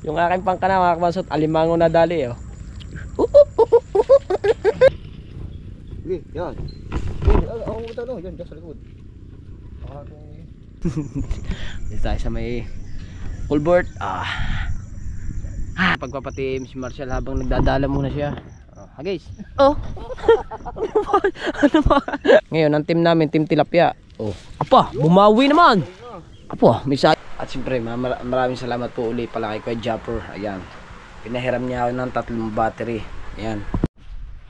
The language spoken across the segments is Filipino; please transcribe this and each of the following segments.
Yung aking pangkana mga kabansot, alimango na dali oh. Sige, yan. Ako ito no, yan, dyan sa likod. Dito tayo sa may culvert. Pagpapatim si Marshall habang nagdadala muna siya. Guys. Oh. Ano ba? Ngayon ang team namin, team tilapia. Oh. Apa, bumawi naman. Apa, may sa. At siyempre, maraming salamat po uli pala kay Kuya Japper. Ayan. Pinahiram niya ako ng 3 battery. Ayan.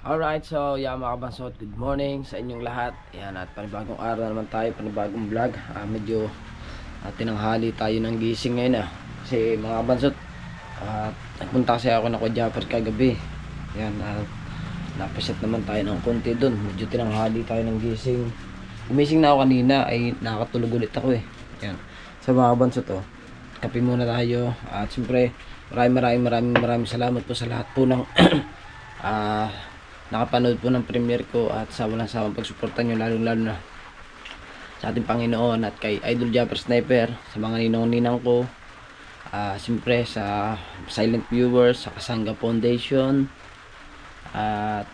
Alright, so yeah mga kabansot, good morning sa inyong lahat. Ayan, at panibagong araw naman tayo, panibagong vlog. Medyo tinanghali tayo ng gising ngayon kasi mga kabansot, nagpunta kasi ako na Kuya Japper kagabi. Ayan, napasit naman tayo ng konti dun. Medyo tinanghali tayo ng gising. Gumising na ako kanina, ay nakatulog ulit ako eh. Ayan, so mga kabansot, kape muna tayo. At siyempre, maraming salamat po sa lahat po ng nakapanood po ng premiere ko at sa walang sawang pagsuporta nyo, lalo na sa ating Panginoon at kay Idol Japper Sniper, sa mga ninong-ninang ko, siyempre sa silent viewers, sa Kasanga Foundation, at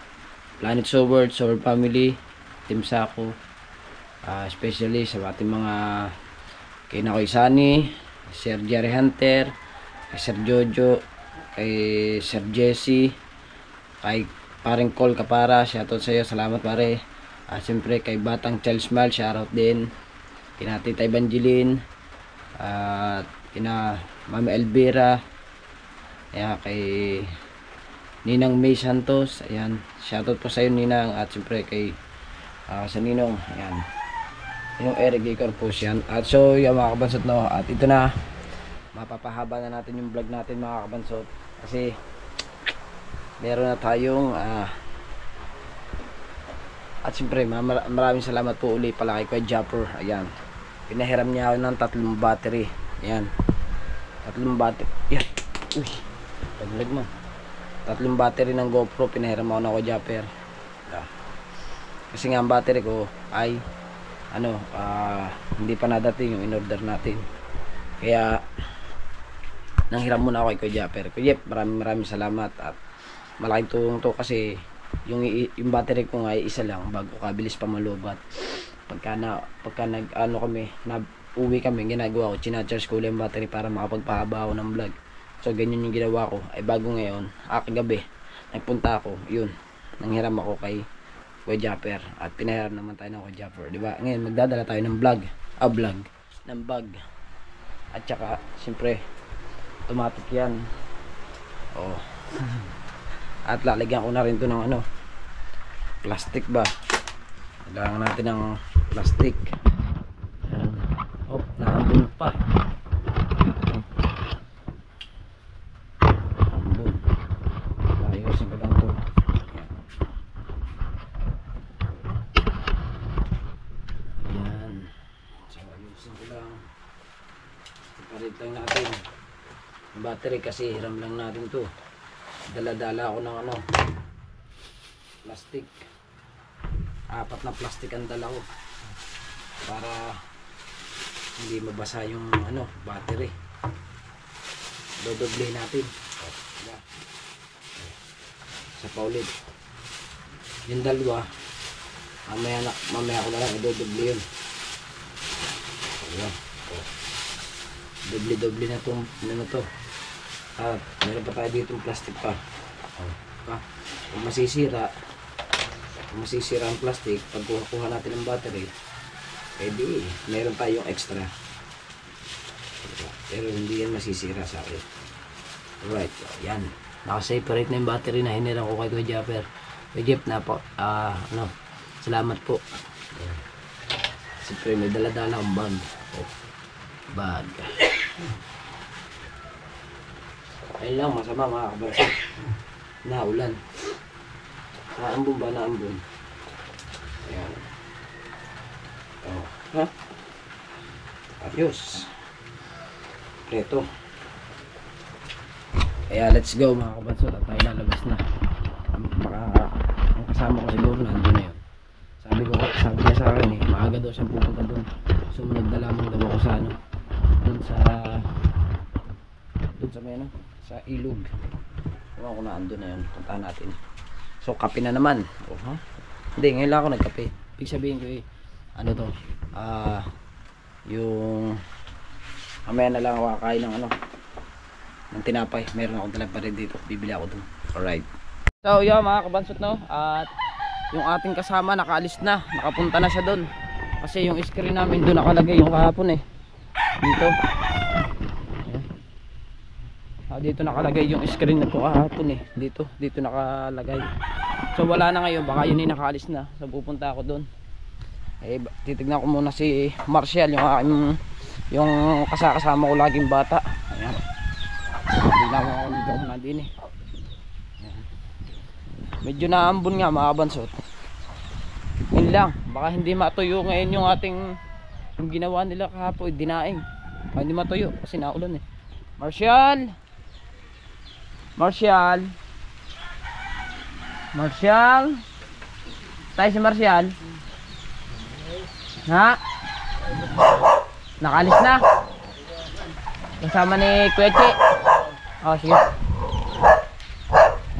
Planet Sword, Sword Family, Team Sako, especially sa ating mga kay Nakoy Sani, Sir Jerry Hunter, kay Sir Jojo, kay Sir Jesse, kay paring Col Kapara, shoutout sa iyo, salamat pare. Siyempre kay Batang Charles Mal, shoutout din. Kina Tita Evangeline, at kina Mama Elvira, kay Ninang May Santos, ayan, shoutout po sa iyo Ninang. At siyempre kay sa Ninong, ayan, Ninong Eric Gicor po siyan. At so yung mga kabansot at ito na, mapapahaba na natin yung vlog natin mga kabansot kasi meron na tayong at siyempre maraming salamat po uli pala kay Kuya Japper. Ayan, pinahiram niya ako ng 3 battery. Ayan, 3 battery. Yan, uy, taglag mo. 3 battery ng GoPro pinahiram ako ng Kuya Japper. Kasi nga ang battery ko ay hindi pa nadating yung in-order natin, kaya nanghiram muna ako kay Kuya Japper. Kuya, maraming salamat at malaking tulong to kasi yung battery ko nga ay isa lang bago kabilis pa malubat. Pagka kami uwi kami, ginagawa ko, china-charge ko ulit yung battery para makapagpahaba ako ng vlog. So ganyan yung ginawa ko. Ay bago ngayon, kagabi nagpunta ako, yun, nanghiram ako kay Kuya Japper at pinahiram naman tayo ng Kuya Japper, di ba? Ngayon magdadala tayo ng vlog ng bag. At saka siyempre automatic yan. At lalagyan ko na rin ito ng plastic ba. Kailangan natin ng plastic. Naambun pa. Naambun. Ayusin ko lang ito. Ayan. So ayusin ko lang. Ipalit lang natin ang battery kasi hiram lang natin to. Dala-dala ako ng plastic. 4 na plastic ang dala ko para hindi mabasa yung battery. Dodoble natin. Sa paulit. Yung dalawa mamaya ko na lang idodoble yun. Ayan. Doble na itong to. At meron pa tayo dito plastic pa. Kung masisira ang plastic, pag kuha natin ng battery, di meron tayong extra. Pero hindi yan masisira sa akin. Alright, yan. Naka-separate na yung battery na hiniram ko kay Kuya Japper. Kuya Jeff, salamat po. Siyempre may dala-dala akong bag. Ayun lang, masama mga kabansot. Naulan. Naambun ba? Naambun. Ayan. Ayos. Preto. Kaya let's go mga kabansot. At tayo lalabas na. Ang kasama ko siguro nandun na yun. Sabi niya sa akin maaga daw siyang pupunta doon. So nagdala mo daw ako sa doon sa may sa ilog. Ewan ko na andun na yun. Puntahan natin. So kape na naman. Oh, huh? Hindi, ngayon lang ako nagkape. Ibig sabihin ko ano to, yung mamaya na lang ako kakain ng ng tinapay. Meron akong dalang pa rin dito, bibili ako dun. Alright, so yun mga kabansot, no, at yung ating kasama nakaalis na, nakapunta na siya dun kasi yung screen namin dun nakalagay yung kahapon dito. Dito nakalagay yung screen ko kahapon dito nakalagay. So wala na ngayon, baka yun nakaalis na. So pupunta ako doon. Titignan ko muna si Marcial, yung kasama ko laging bata. Ayan. Tignan mo ako dito muna din Ayan. Medyo naambon nga mga kabansot. Yun lang, baka hindi matuyo ngayon yung yung ginawa nila kahapon, dinaing. Baka hindi matuyo kasi naulan Marcial! Marcial! Marcial! Tayo si Marcial? Ha? Nakalis na? Kasama ni Kueche? Oh, sige.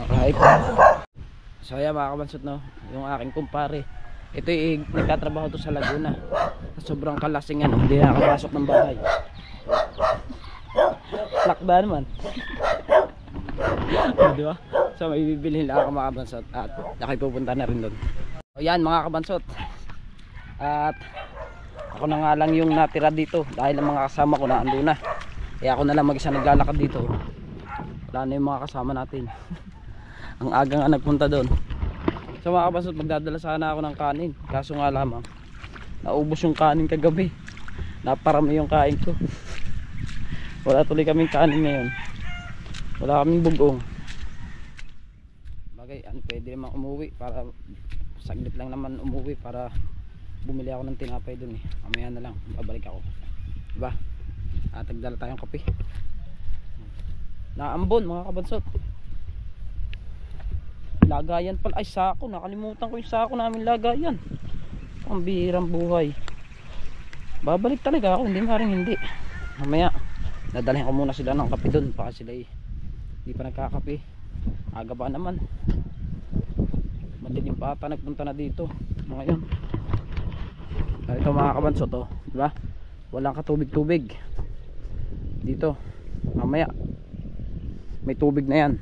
Alright. So ayan mga kabansot, no, yung aking kumpare. Ito nagtatrabaho to sa Laguna. Sobrang kalasing hindi nakapasok ng bahay. Lakda naman. Diba? So may bibilhin lang ako mga kabansot at nakipupunta na rin doon. O yan mga kabansot, at ako na nga lang yung natira dito dahil ang mga kasama ko na ando na. Kaya ako na lang mag-isa naglalakad dito. Wala na yung mga kasama natin. Ang aga nga nagpunta doon. So mga kabansot, magdadala sana ako ng kanin, kaso nga lamang naubos yung kanin kagabi. Naparami yung kain ko. Wala tuloy kaming kanin ngayon. Wala kaming bugong. Bagay, pwede naman umuwi para saglit lang naman umuwi para bumili ako ng tinapay dun Mamaya na lang, babalik ako. Diba? At nagdala tayong kape. Naambon mga kabansot. Lagayan pala. Ay, sako. Nakalimutan ko yung sako namin lagayan. Ang bihirang buhay. Babalik talaga ako. Hindi maring hindi. Mamaya dadalhin ko muna sila ng kape dun. Baka sila hindi pa nagkakape. Aga ba naman. Madilim pa ata nagpunta na dito ngayon. Ito mga kabansot, diba? Walang katubig-tubig dito. Mamaya may tubig na yan.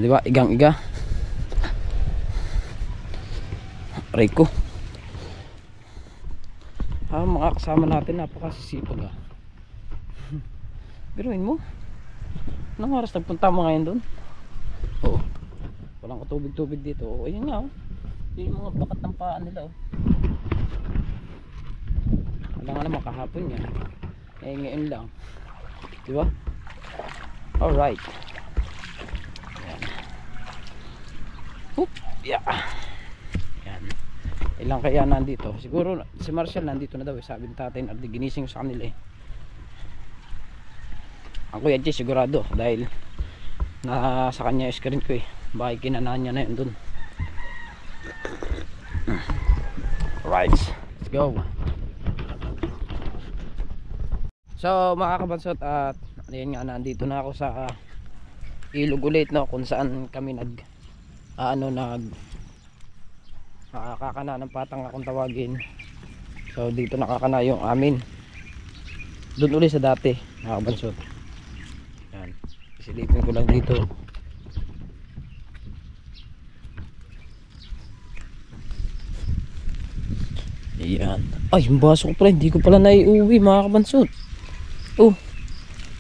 Diba? Igang-iga. Rico. Mga kasama natin napakasisipag Biruin mo. Anong oras nagpunta mo ngayon doon? Walang katubig-tubig dito. Ayun nga Yun yung mga bakat ng paa nila Wala nga naman kahapon yan. Ngayon lang. Diba? Alright. Ayan. Yeah. Ayan. Ilang kaya nandito? Siguro si Marcial nandito na daw Sabi ng tatay na ginising sa kanila Ang Kuya Jay sigurado dahil sa kanya yung screen ko Baka kinanahan niya na yun dun. Right, let's go. So mga kabansot, at ayun nga, nandito na ako sa ilog ulit kung saan kami kakana ng patang akong tawagin. So dito nakakana yung amin. Doon ulit sa dati mga kabansot. Yan, isilipin ko lang dito. Ayan. Ay, yung baso ko pala, hindi ko pala naiuwi mga kabansot.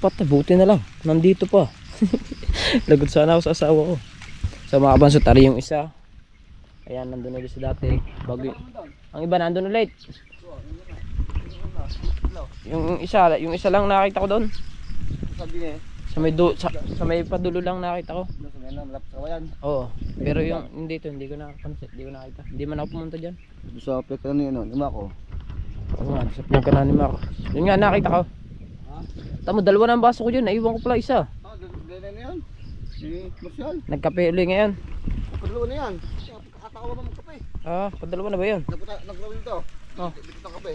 Buti na lang, nandito pa. Lagot sana ako sa asawa ko. So mga kabansot, tari yung isa. Ayan, nandun ulit sa dati. Ang iba nandun ulit. Yung isa lang nakita ko doon. Sa may padulo lang nakita ko. Oo. Pero yung dito hindi ko nakapansin, hindi ko nakita. Hindi man ako pumunta diyan. Sa peka na yun, lima ko. Oo nga, sa peka na lima ko. Yun nga nakita ko. Tamo, dalawa na ang baso ko diyan, naiwan ko pala isa. Ganyan na yan. Si Marcial. Nagkape uli ngayon. Padalawa na yan. Kakatawa ba magkape? Padalawa na ba yun? Naglawin ito. Dito ang kape.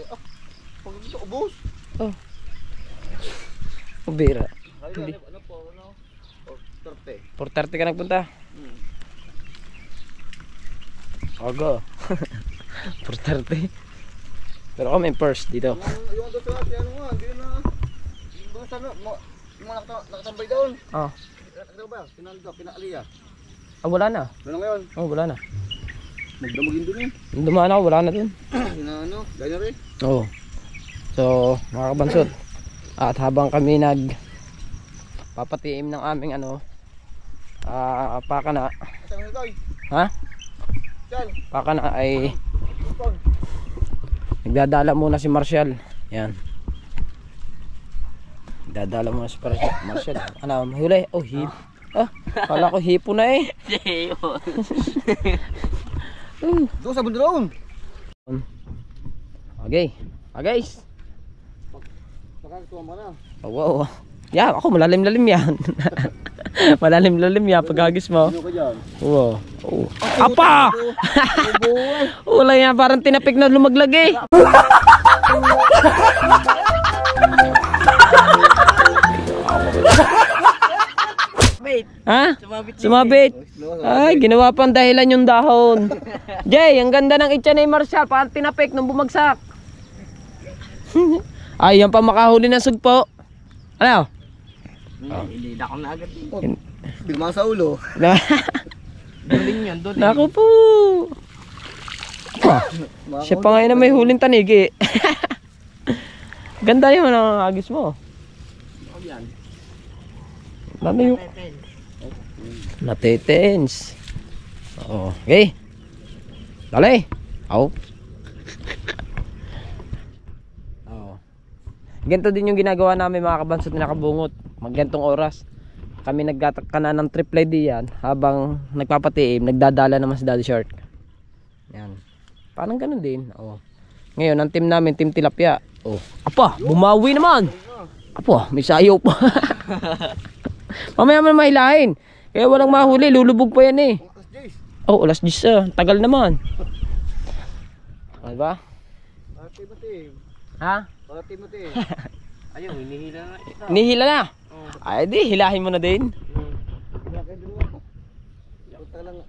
Pag dito, ubos. Bira. Hindi. Ano po, ano? 4:30. 4:30 ka nagpunta? Ogo. 4:30. Pero kami first dito. Yung doon sa ano nga, hindi na. Yung doon sa yung mga nakatambay doon. Oh. Ano ba? Pinaldo, pinaalia. Ah, wala na. Ano ngayon? Oh, wala na. Magdamagin doon eh. Nung dumaan ako, wala na dun. Ano, ganyan rin. Oo. So, mga kabansot. At habang kami papatiim ng aming pakana. Saan ito? Ha? Diyan. Pakana ay Ipon. nagdadala muna si Marshall. Yan. Nagdadala muna si Marshall. Ano, huli? Oh, hip. Ah, kala ko hipo na eh. Doon sa bundroon. Okay. Ah, guys. Nakakatuwa mo na. Oh, wow. Yeah, ako malalim-lalim yan. Malalim-lalim yan paghagis mo. Ano ka dyan? Wow. Oh. Apa! Wala yan, parang tinapik na lumaglag eh. Ha? Sumabit. Ay, ginawa pang dahilan yung dahon. Jay, ang ganda ng itcha ni Marshall. Parang tinapik nung bumagsak. Ay, yan pa makahuli ng sugpo. Ano? Hindi na ako na agad. Bilma sa ulo. Duling yun, duling. Naku po. Siya pa ngayon na may huling tanigi. Ganda yun ang agis mo. Ako yan. Lalo yung natetens. Oo. Okay. Dali. Au. Oo. Ganito din yung ginagawa namin mga kabansot na nakabungot. Maggantong oras. Kami nagkakana ng triple D yan. Habang nagpapatiim, nagdadala naman si Daddy Shark. Yan. Parang ganun din. Oo. Ngayon, ang team namin, team tilapia. Oh. Apa, bumawi naman. Apa, may sayaw pa. Mamaya man mahilahin. Kaya walang mahuli, lulubog pa yan eh. Oh, alas 10 tagal naman. Ano ba? Pati. Ha? Pati. Ayun, hinihila na ito. Nihila na? Ay di, hilahin mo na din.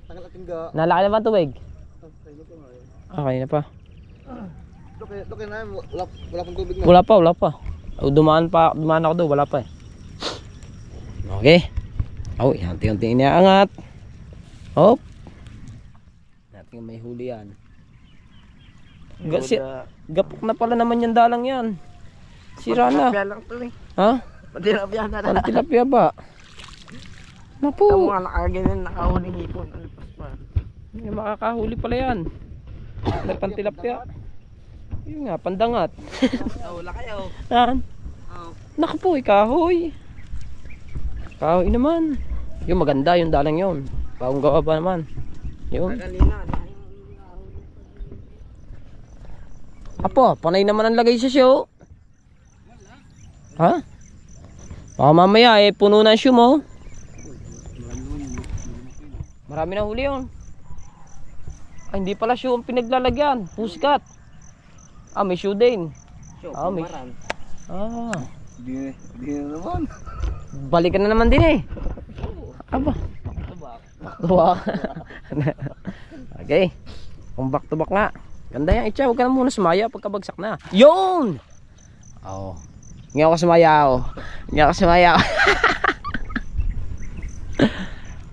Tangal ating ga. Nalaki na ba ang tubig? Okay na pa. Look na, wala pang tubig na. Wala pa. O, dumaan ako doon, wala pa eh. Okay. Oh, hanti-hanti iniangat. Hop. Natin may huli yan. Gapok na pala naman yung dalang yan. Sira na. Tilapia lang to eh. Ha? Tilapia na lang. Tilapia ba? Napo. Ito mga nakaganyan, nakahuling hipon. Alpas pa. May makakahuli pala yan. May pantilapia. Yun nga, pandangat. Wala kayo. Yan. Naku po, kahoy. Kahoy naman. Yung maganda yung dalang yun. Bagong gawa pa naman. Yun. Kanina. Apo, panay naman ang lagay sa show. Ha? Baka mamaya puno na ang shoe mo. Marami na huli yun. Ay, hindi pala shoe ang pinaglalagyan. Puskat. Ah, may shoe din. May... Di na naman. Balikan na naman din eh. Aba. Tuwak. Okay. Kung back to back nga. Ganda yan. Itcha, huwag ka na muna sumaya pagkabagsak na. Yun! Oo. Hindi ako sumaya.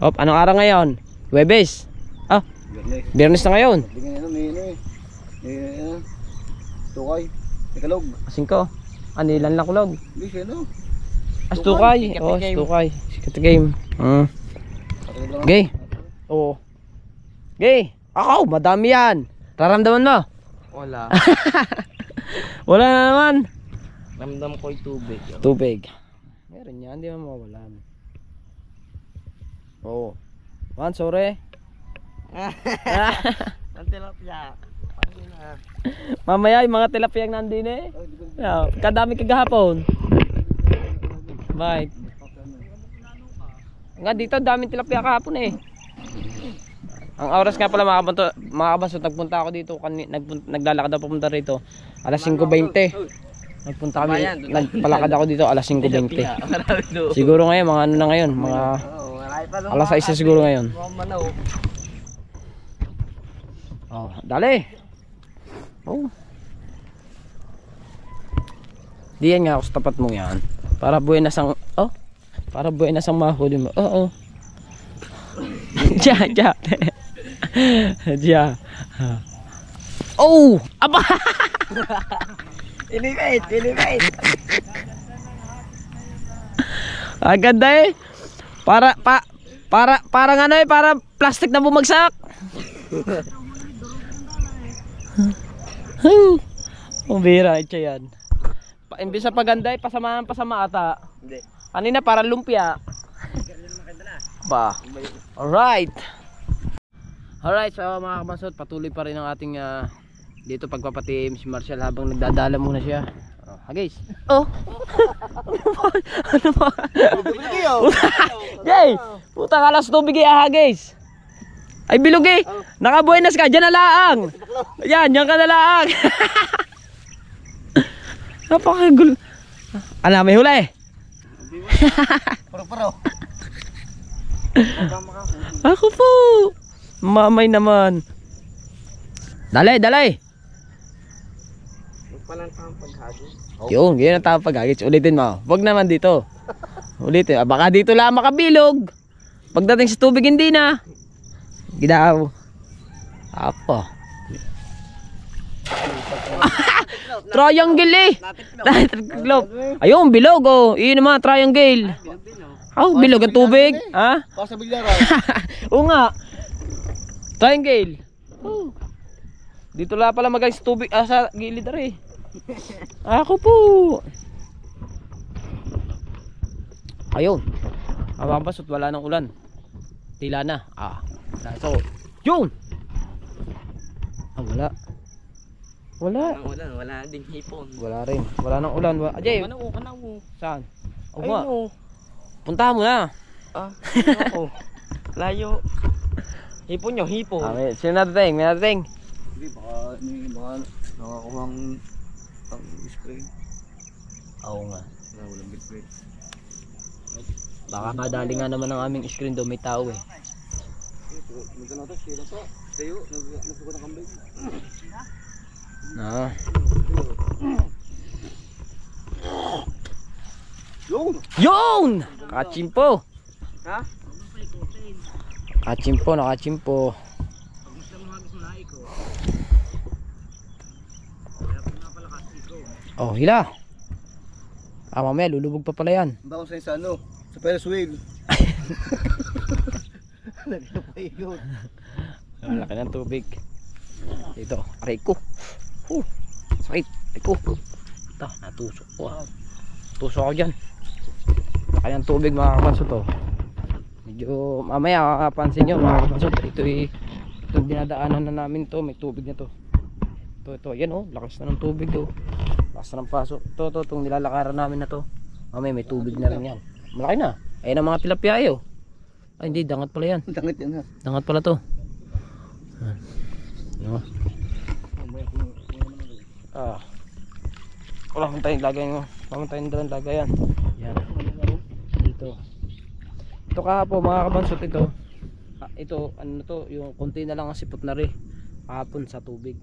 Hop, anong araw ngayon? Huwebes. Ah, Biyernes na ngayon. Tukay. Ikalog. 5. Anilan lang kulog. Hindi siya no. Astukay. Oh, astukay. Sikat game. Okay. Oo. Okay. Ako, madami yan. Raramdaman mo? Wala. Wala na naman. Ramdam ko yung tubig. Tubig. Meron yan, hindi mo mawawalan. Oo. Sorry. Ang tilapia. Mamaya yung mga tilapia ang nandun eh. Kadami kagahapon. Bye. Nga dito daming tilapia kahapon eh. Ang oras nga pala mga kabansot, nagpunta ako dito, naglalakad ako papunta rito. Alas 5:20. Nagpunta kami, Bayan, doon. nagpalakad ako dito alas 5:20. Marami doon. Siguro ngayon, mga ano na ngayon, mga Oo, marami pa doon. alas 6 siguro ngayon. Mga manaw. Oh, dali. Oh. Diyan nga ako sa tapat mo yan. Para buhay na sang, oh. Para buhay na sang mahuli mo. Oo. Diyan, diyan. Diyan. Oh! Aba! Ilibait, ilibait. Ang ganda eh. Parang ano eh, para plastic na bumagsak. Ang bira, ito yan. Imbis sa paganda eh, pasama ata. Hindi. Kanina parang lumpia. Ba. Alright. Alright, so mga kabansot, patuloy pa rin ang ating dito pagpapatim si Marshall habang nagdadala muna siya. Hagis. Oh. Ano ba? Jay, puta kalas tubig hagis. Ay bilog eh. Nakabuenas ka, dyan na laang. Yan, dyan ka na laang. Napakagul. Ano, may huli. Paro-paro. Ako po. Mamay naman. Dalay, dalay. Magpalang tayong paghagis. Yun, ganyan ang tawag paghagis. Ulitin mo. Wag naman dito. Ulitin. Baka dito lang makabilog. Pagdating sa tubig hindi na. Gidaw. Ako. Triangle eh. Triangle. Ayun, bilog oh. Iyon naman, triangle. Oh, bilog ang tubig. Ha? Para sa bilyaran. Oo nga. Triangle. Oh. Dito lang pala magaling sa tubig. Sa gilid na rin. Ako po. Ayun. Mababasot, wala nang ulan. Tila na. So, yun. Wala. Wala. Wala ding hipon. Wala rin. Wala nang ulan. Ajay. Manaw. Saan? Oo Ay nga. no. Puntahan mo na. Ako. Layo. Hipon nyo, hipon. Sino natin? May natin. Hindi, baka nakakuhang ang spray. Oo nga. Wala, walang bitbit. Baka kadali nga naman ang aming screen doon. May tao eh. Magkano ito? Sila to. Tayo, nagsuko ng kambay. Yun! Kachimpo! Ha? Kachimpo, nakachimpo. Oh, hila. Mamaya lulubog pa pala yan. Ang bakon sa ano? Sa Ferris wheel. Nagpapaigot. Laki ng tubig. Dito, aray ko. Sakit, aray ko. Ito, natusok ko. Tusok ako dyan. Laki ng tubig mga kapansot to. Medyo mamaya makapansin nyo mga kapansot. Ito dinadaanan na namin to. May tubig na to. Ito, yan oh. Lakas na ng tubig oh. Lakas na ng pasok. Ito, itong nilalakaran namin na to. Mamaya may tubig na rin yan. Malaki na. Ayan ang mga tilapia eh oh. Ay hindi, dangat pala yan. Dangit yan ha. Dangat pala to. Ano? Wala kang tayong lagay mo. Wala kang tayong dalang lagay yan. Yan. Dito. Ito kahapon mga kabansot ito. Ito ano na to, yung konti na lang ang sipot na rin. Kahapon sa tubig.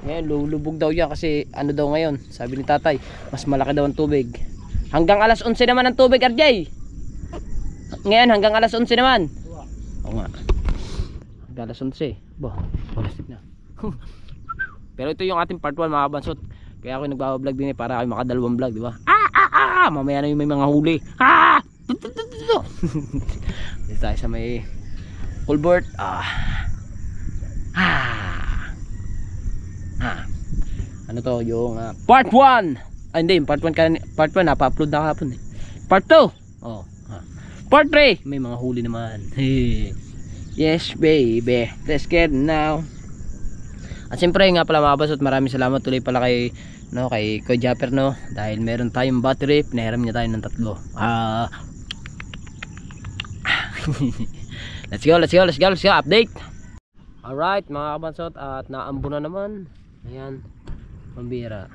Ngayon lulubog daw yan kasi ano daw ngayon. Sabi ni tatay, mas malaki daw ang tubig. Hanggang alas 11 naman ang tubig, RJ. Ngayon hanggang alas 11 naman. Oo nga. Hanggang alas 11. Bah, plastic na. Pero ito yung ating part 1 mga kabansot. Kaya ako nagbabablog din para kayo makadalawang vlog, di ba? Mamaya na yung may mga huli. Dito tayo sa may culvert. Ano to yung part 1. Hindi, part 1 part 1 napa-upload na kahapon eh. Part 2. Part 3, may mga huli naman. Yes baby, let's get now. At siyempre nga pala mga kabasot, maraming salamat tuloy pala kay Kuya Japper no, dahil meron tayong battery, pinahiram niya tayo ng 3. Let's go, update. Alright mga kabasot, at naambo na naman. Ayan, pambira.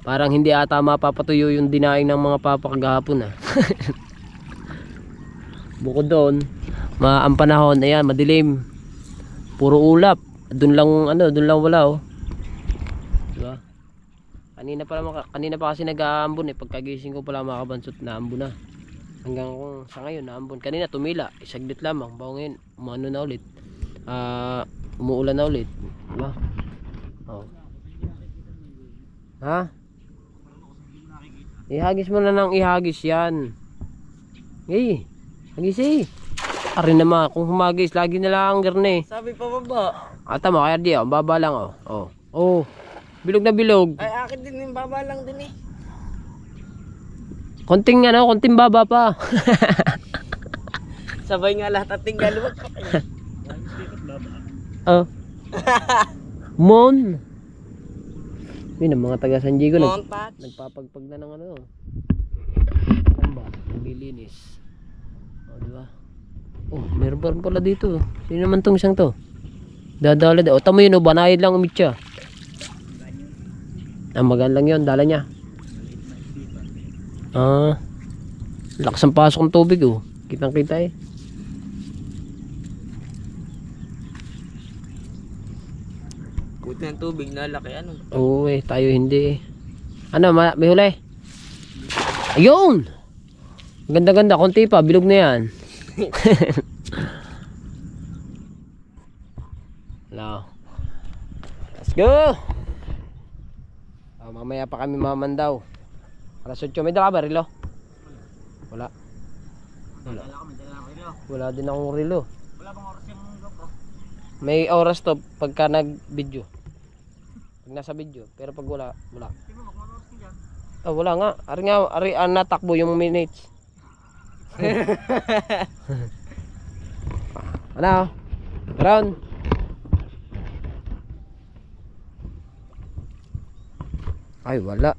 Parang hindi ata mapapatuyo yung dinaing ng mga papa kagahapon ah. Bukod doon, ang panahon, ayan, madilim. Puro ulap. Doon lang wala oh. Diba? Kanina pa kasi nag-aambon eh. Pagkagising ko pala mga kabansot, naambon na. Hanggang sa ngayon, naambon. Kanina tumila, isaglit lamang. Bago ngayon, umano na ulit. Umuulan na ulit. Diba? Oh. Ha? Ihagis mo na ng ihagis yan. Eh, hagis eh. Ari naman, kung humagis, lagi na lang garne. Sabi pa baba. Tama, kaya di, ang baba lang oh. Oh, bilog na bilog. Ay, akin din yung baba lang din eh. Konting baba pa. Sabay nga lahat at tinggal. Wag pa kayo. Oh. Mon. Yun ang mga taga San Diego Montat. nagpapagpag na ng naglilinis. Oh, di ba? Oh, meron pa rin pala dito. Sino naman tong isang to? Dadala daw. O, tamo yun, banayad lang umit siya. Magaan lang yun, dala niya. Lakas ang pasok ng tubig oh. Kitang kita eh. Buti ng tubig na laki ano. Oo eh, tayo hindi. May huli? Ayun! Ganda-ganda, konti pa, bilog na yan. Hello. Let's go! Mamaya pa kami mamandaw. Alas 8, may dala ba rilo? Wala. Wala din akong rilo. Wala bang oras yung GoPro? May oras to pagka nag-video. Pag nasa video, pero pag wala. Wala nga. Ari natakbo yung minutes. Ano? Round. Ay, wala.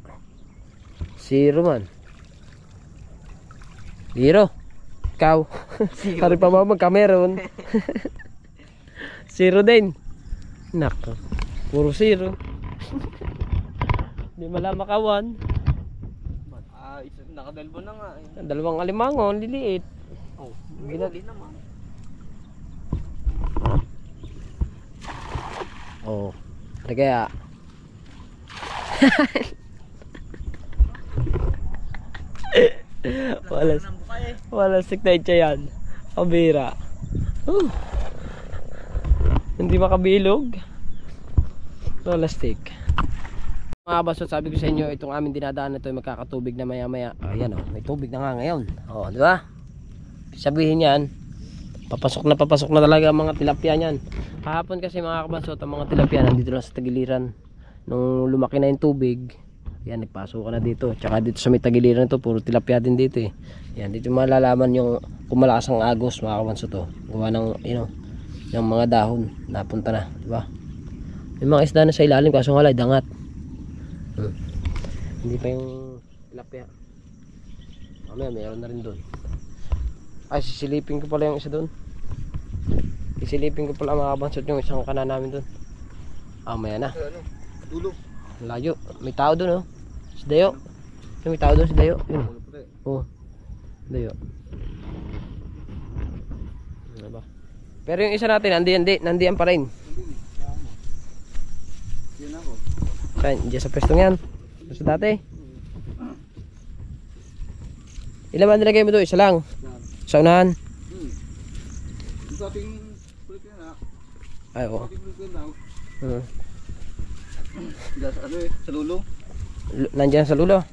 Zero man. Zero. Ikaw. Hari pa ba magkameron? Zero din. Nako. Puro zero. Hindi malamakawan. Nakadalbo na nga eh. Dalawang alimango, liliit. Oh, ginali naman. Oh. Kaya wala stick na itya yan. Kabira. Hindi makabilog. Wala stick. Mga basot, sabi ko sa inyo, itong aming dinadaan na ito ay magkakatubig na maya maya. Ayan oh, may tubig na nga ngayon. Oh, di ba? Sabihin yan, papasok na talaga ang mga tilapia niyan. Kahapon kasi mga kabasot, ang mga tilapia nandito lang sa tagiliran. Nung lumaki na yung tubig, yan, nagpasok na dito. Tsaka dito sa may tagiliran ito, puro tilapia din dito eh. Yan, dito malalaman yung kumalakas ang agos mga kabasot to. Gawa ng, yung mga dahon, napunta na, di ba? May mga isda na sa ilalim, kaso nga dangat. Hindi pa yung tilapia. Mamaya mayroon na rin doon. Ay, sisilipin ko pala yung isa doon. Sisilipin ko pala mga kabansot yung isang kanan namin doon. Maya na. Dulo. Layo. May tao doon oh. Si Dayo. May tao doon si Dayo. Yun. Oh. Dayo. Ano ba? Pero yung isa natin nandiyan pa rin. Yan ako. Saan? Diyan sa pwestong yan. Sa dati. Ilan ba nilagay mo doon? Isa lang. Sa unahan. Ito ating kulit na. Ay, oo. Sa lulo. Nandiyan sa lulo.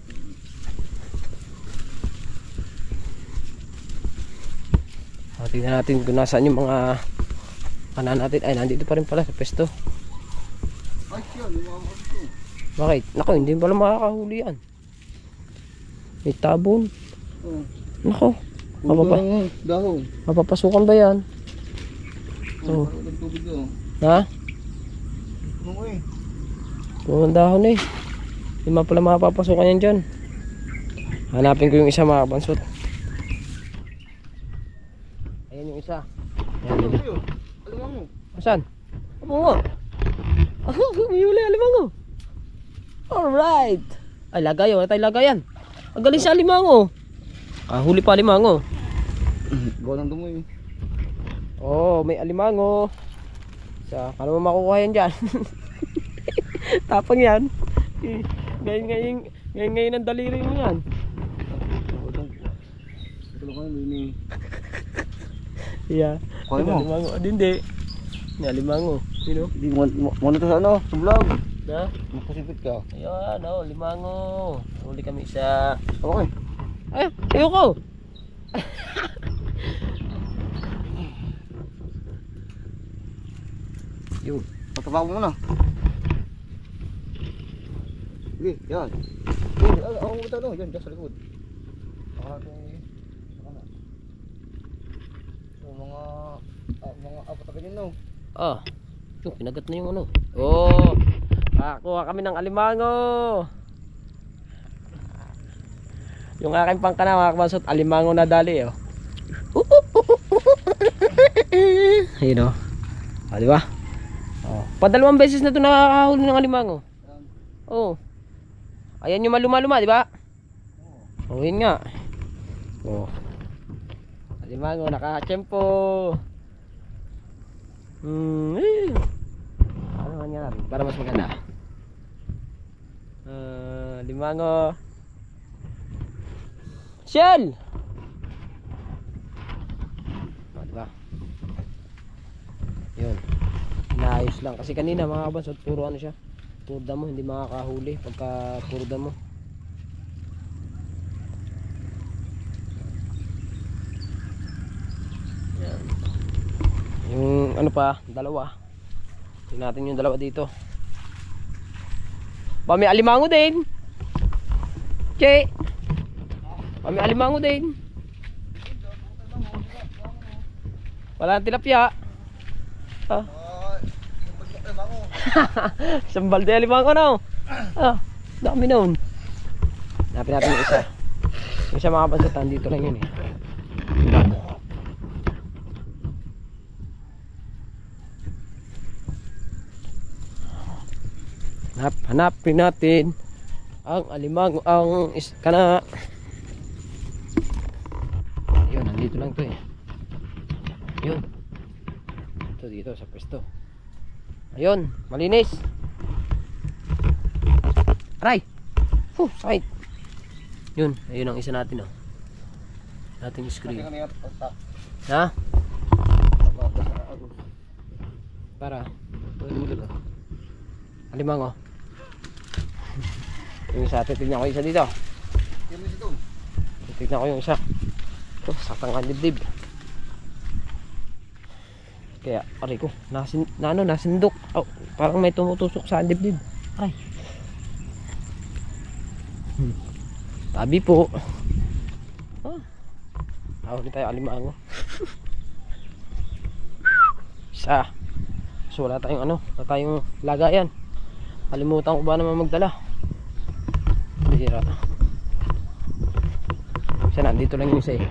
Tingnan natin kung nasaan yung mga kanan natin. Ay, nandito pa rin pala sa pwesto. Ay, yan. Lumakas ito. Bakit? Nako, hindi pala makakahuli yan. May tabon. Oh. Nako. Dahon. Mapapasukan ba yan? Oh. Tubig oh. Ha? Oo eh. Pumunta dahon eh. Hindi man pala makapapasukan yan dyan. Hanapin ko yung isa mga kabansot. Ayan yung isa. Ayan yun. Alimango. Saan? Alimango. May huli alimango. Alright. Ay, lagay. Wala tayong lagayan. Ang galing sa alimango. Huli pa alimango. Gawa ng dumoy. Oh, may alimango. Paano mo makukuha yan dyan? Tapang yan. Ngayon ang daliri mo yan. Tulong ka na, Yeah. Kuha mo. Alimango. Hindi. Alimango. You know? Hindi mo na to sa ano, sa vlog. Na? Magpasipit ka. Ayun, limango. Huli kami isa. Okay. Ay, ayoko. Yun. Pagkabako mo na. Sige, yan. Sige, ako mo ito, no? Yan, dyan sa likod. Baka natin, baka na. Yung mga apat na ganyan, no? Yung kinagat na yung ano. Oh, kuha kami ng alimango. Yung aking pangkana mga kabasot, alimango na dali oh. Ayun oh. Di ba? Padalawang beses na ito nakakahuli ng alimango. Oh. Ayan yung maluma-luma, di ba? Oh, yun nga. Oh. Alimango, nakakatsyempo. Ano man yan natin para mas maganda. Limango. Shell! Diba? Yun. Inaayos lang. Kasi kanina mga kabasot, puro ano siya. Puro damo, hindi makakahuli pagka puro damo. Yan. Yung ano pa, dalawa. Tingnan natin yung dalawa dito. May alimango din. Che. May alimango din. Wala nang tilapia. Isang balde alimango no. Dami noon. Hanapin natin yung isa. Yung isa mga basatan dito lang yun eh. Hanapin natin ang alimango, ang kana. Ayun, nandito lang to eh. Yun. Ito dito sa pwesto. Ayun, malinis. Aray. Sakit. Yun, ayun ang isa natin oh. Nating screen. Ha? Para. Alimango. Yung isa, titignan ko yung isa dito. Titignan ko yung isa. Ito, sakang ang dibdib. Kaya, aray ko, nasindok. Oh, parang may tumutusok sa dibdib. Aray. Tabi po. Huli tayo alimango. Isa. So wala tayong wala tayong lagayan. Kalimutan ko ba naman magdala. Bihira. Isa nandito lang yung isa eh.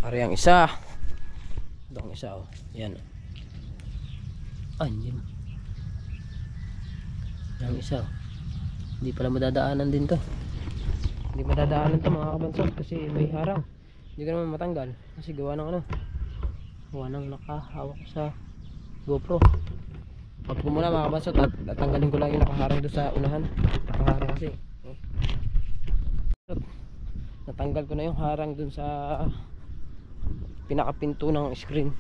Ari ang isa. Ito ang isa oh. Yan. Yan. Ang isa oh. Hindi pala madadaanan din to. Hindi madadaanan to mga kabansot kasi may harang. Hindi ka naman matanggal kasi gawa ng gawa ng nakahawak sa GoPro. Pag ko muna mga kabansot at tanggalin ko lang yung nakaharang doon sa unahan. Nakaharang kasi natanggal ko na yung harang doon sa pinakapinto ng screen.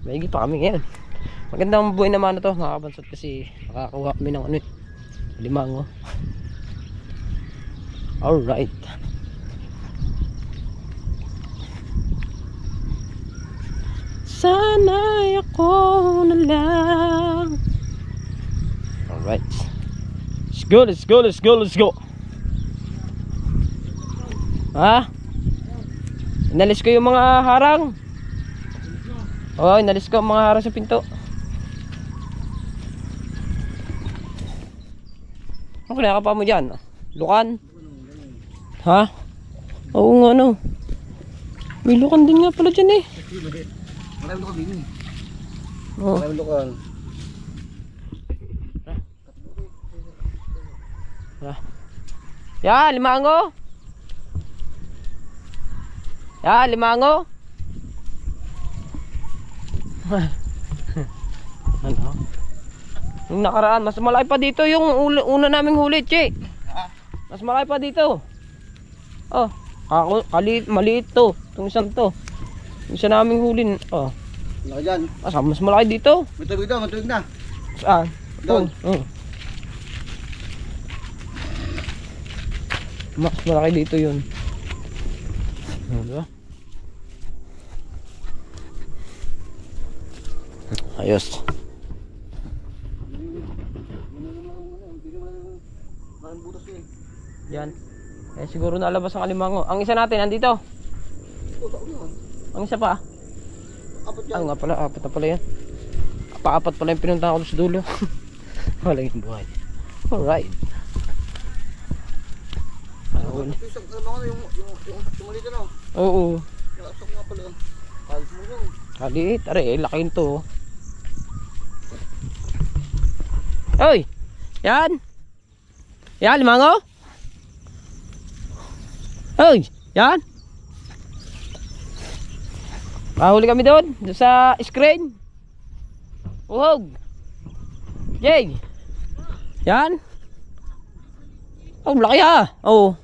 Maigi pa kami ngayon. Magandang buhay naman na to mga kabansot kasi makakakuha kami ng limango. Alright. Sana'y ako na lang. Alright. Let's go. Ha? Inalis ko yung mga harang. Inalis ko ang mga harang sa pinto. Ano kinakapa mo dyan? Lukan? Ha? Oo nga no. May lukan din nga pala dyan eh. Maraming lukan din. Oh. Maraming lukan. Ya, limango. Ya, limango. Ano? Yung nakaraan, mas malaki pa dito yung una naming huli, che. Mas malaki pa dito. Oh, maliit to. Itong isang to. Yung isa naming huli. Oh. Laki dyan. Mas malaki dito. May tubig daw, may tubig na. Saan? Doon. Oh. Mas malaki dito yun. Diba? Ayos. Yan. Eh siguro nalabas ang alimango. Ang isa natin andito. Ang isa pa. Ay nga pala, apat na pala yan. Paapat pala yung pinuntahan ko sa dulo. Wala yung buhay. Alright. Yung malito na. Oo. Nakasok nga pala. Halos mo yun. Kalit, are, laki yun to. Oy! Yan! Yan, limango! Oy! Yan! Mahuli kami doon sa screen. Uhog! Jay! Yan! Oh, laki ha! Oh!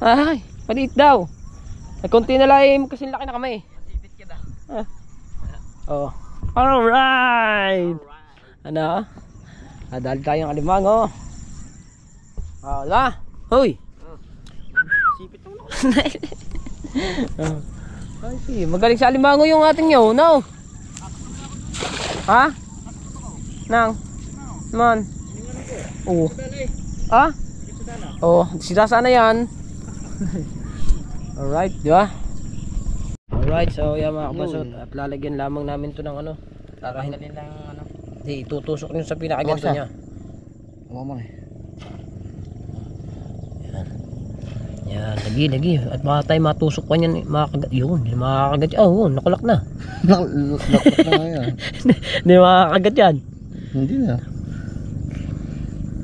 Ay, maliit daw. Nagkunti na lang kasing laki na kami. Oh. Alright. Ano? Dali tayong alimango. Wala. Hoy. Sipit mo na. Ay, sige. Magaling sa alimango yung ating nyo, no? Ha? Nang? Man. Oo. Ha? Oo. Sila sana yan. Alright, di ba? Alright, so yan mga kapasot. At lalagyan lamang namin to ng ano. Tarahin natin lang ano. Di, itutusok nyo sa pinakaganto niya. Mama eh. Yan. Yan, lagi. At baka tayo matusok pa niyan. Yun, makakagat. Oh, nakulak na. Nakulak na nga yan. Hindi makakagat yan. Hindi na.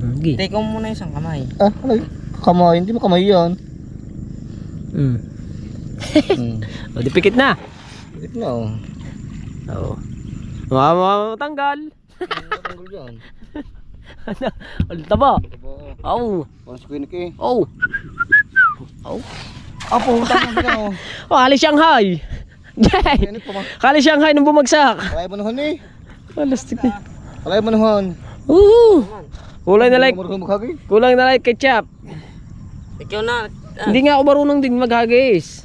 Hindi. Take mo muna isang kamay. Ah, alay. Kamay, hindi mo kamay yan. O, di pikit na. Hindi na oh. Oo. Matanggal. Matanggal yan. Ang taba. Oo. Parang squinik eh. Oo. Oo. Apo, utang na oh. Oh, Kali Shanghai. Jay. Squinik pa ma. Kali Shanghai nung bumagsak. Kalay mo nahan eh. Lastik na. Kalay mo nahan. Kulang na like. Marunong maghagi. Kulang na like ketchup. Ikaw na. Hindi nga ako marunong din maghagis.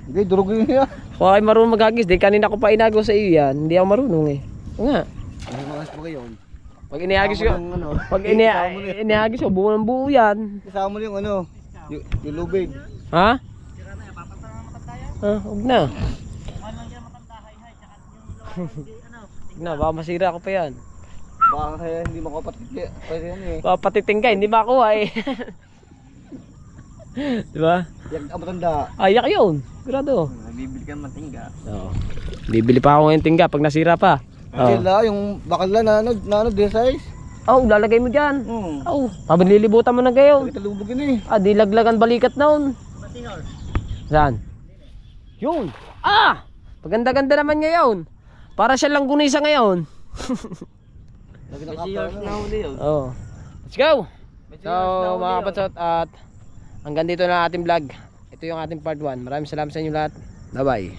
Hindi, durog yun yan. Kung ako marunong maghagis, di kanina ko pa inagaw sa iyo yan. Hindi ako marunong eh. Oo nga. Ano mga po kayo? Pag inihagis ko, Ano, pag inihagis ko, buo ng buo yan. kasama mo yung ano, yung lubid. Ha? Huwag na. Huwag na, baka masira ko pa yan. Baka kaya hindi makapatit. Pwede yan eh. Papatiting ka, hindi makuha eh. Diba? Yan ang matanda. Ayak yun. Grado. Bibili ka matingga. Oo. Bibili pa ako ngayon tingga pag nasira pa. Sila, yung bakal na din size. Oh, lalagay mo dyan. Oh, pabililibutan mo na gayon. Kita lubog yun eh. Di laglagan balikat noon. Saan? Yun. Paganda-ganda naman ngayon. Para siya lang gunisa ngayon. Lagi Kasi yours na huli yun. Oh. Let's go. So, mga kapatsot, at hanggang dito na ating vlog. Ito yung ating part 1. Maraming salamat sa inyo lahat. Bye-bye.